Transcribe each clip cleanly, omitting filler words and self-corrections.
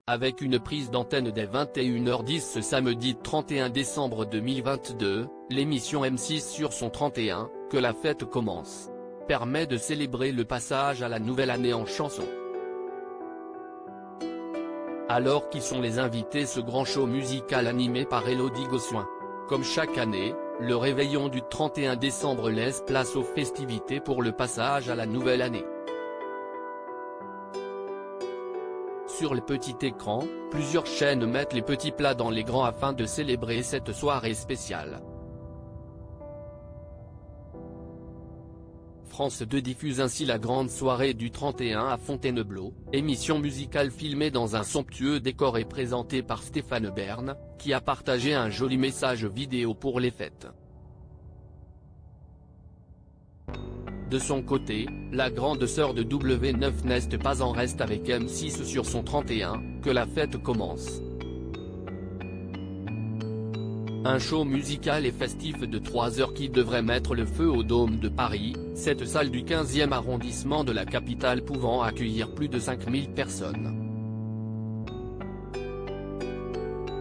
avec une prise d'antenne dès 21h10 ce samedi 31 décembre 2022, l'émission M6 sur son 31, Que la fête commence, permet de célébrer le passage à la nouvelle année en chanson. Alors qui sont les invités ce grand show musical animé par Elodie Gossuin. Comme chaque année, le réveillon du 31 décembre laisse place aux festivités pour le passage à la nouvelle année. Sur le petit écran, plusieurs chaînes mettent les petits plats dans les grands afin de célébrer cette soirée spéciale. France 2 diffuse ainsi la grande soirée du 31 à Fontainebleau, émission musicale filmée dans un somptueux décor et présentée par Stéphane Bern, qui a partagé un joli message vidéo pour les fêtes. De son côté, la grande sœur de W9 n'est pas en reste avec M6 sur son 31, Que la fête commence. Un show musical et festif de 3 heures qui devrait mettre le feu au Dôme de Paris, cette salle du 15e arrondissement de la capitale pouvant accueillir plus de 5000 personnes.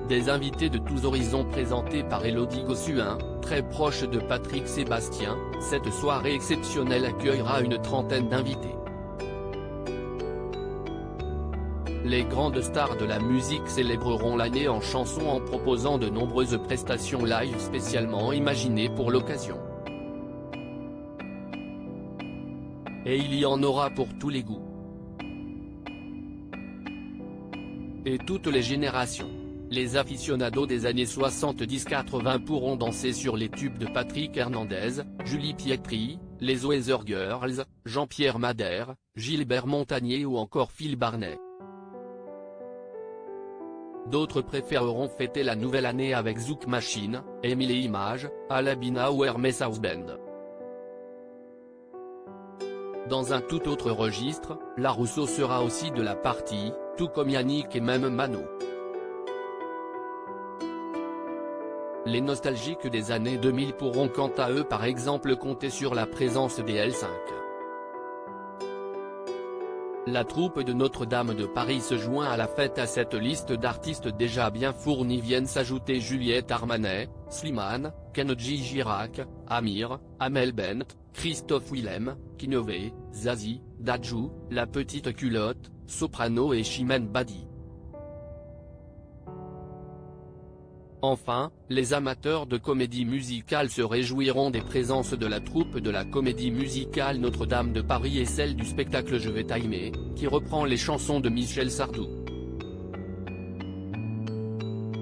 Des invités de tous horizons présentés par Elodie Gossuin, très proche de Patrick Sébastien, cette soirée exceptionnelle accueillera une trentaine d'invités. Les grandes stars de la musique célébreront l'année en chanson en proposant de nombreuses prestations live spécialement imaginées pour l'occasion. Et il y en aura pour tous les goûts. Et toutes les générations. Les aficionados des années 70-80 pourront danser sur les tubes de Patrick Hernandez, Julie Pietri, les Weather Girls, Jean-Pierre Madère, Gilbert Montagné ou encore Phil Barnet. D'autres préféreront fêter la nouvelle année avec Zouk Machine, Émile et Images, Alabina ou Hermès House Band. Dans un tout autre registre, La Rousseau sera aussi de la partie, tout comme Yannick et même Mano. Les nostalgiques des années 2000 pourront quant à eux par exemple compter sur la présence des L5. La troupe de Notre-Dame de Paris se joint à la fête. À cette liste d'artistes déjà bien fournis viennent s'ajouter Juliette Armanet, Slimane, Kenji Girac, Amir, Amel Bent, Christophe Willem, Kinové, Zazie, Dadju, La Petite Culotte, Soprano et Chimène Badi. Enfin, les amateurs de comédie musicale se réjouiront des présences de la troupe de la comédie musicale Notre-Dame de Paris et celle du spectacle Je vais t'aimer, qui reprend les chansons de Michel Sardou.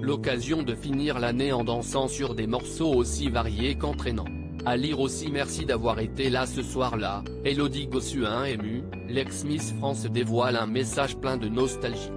L'occasion de finir l'année en dansant sur des morceaux aussi variés qu'entraînants. À lire aussi. Merci d'avoir été là ce soir-là, Elodie Gossuin émue, l'ex-Miss France dévoile un message plein de nostalgie.